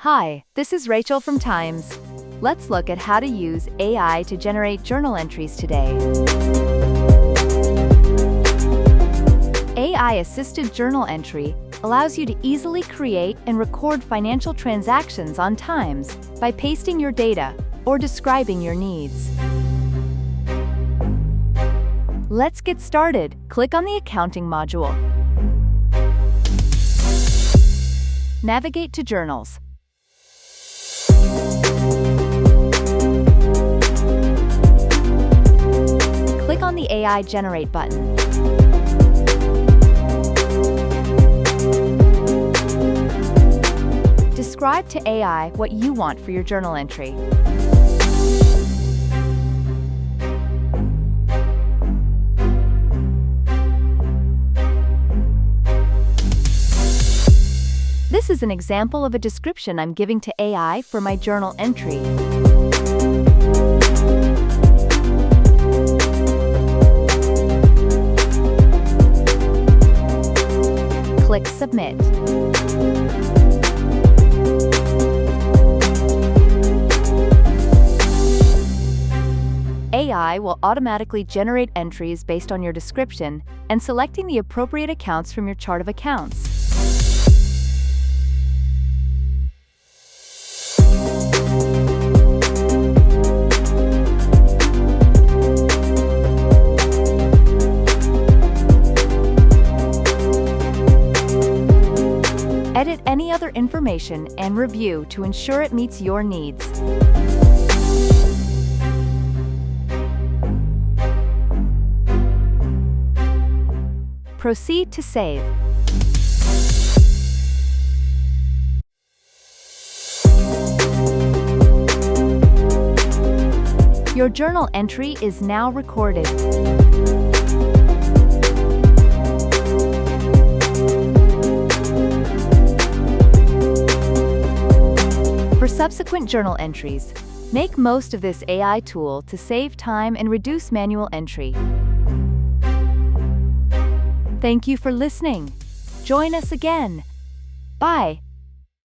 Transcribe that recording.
Hi, this is Rachel from Tyms. Let's look at how to use AI to generate journal entries today. AI-assisted journal entry allows you to easily create and record financial transactions on Tyms by pasting your data or describing your needs. Let's get started. Click on the Accounting module. Navigate to Journals. Click on the AI Generate button. Describe to AI what you want for your journal entry. This is an example of a description I'm giving to AI for my journal entry. Click Submit. AI will automatically generate entries based on your description and selecting the appropriate accounts from your chart of accounts. Edit any other information and review to ensure it meets your needs. Proceed to save. Your journal entry is now recorded. For subsequent journal entries, make most of this AI tool to save time and reduce manual entry. Thank you for listening. Join us again. Bye.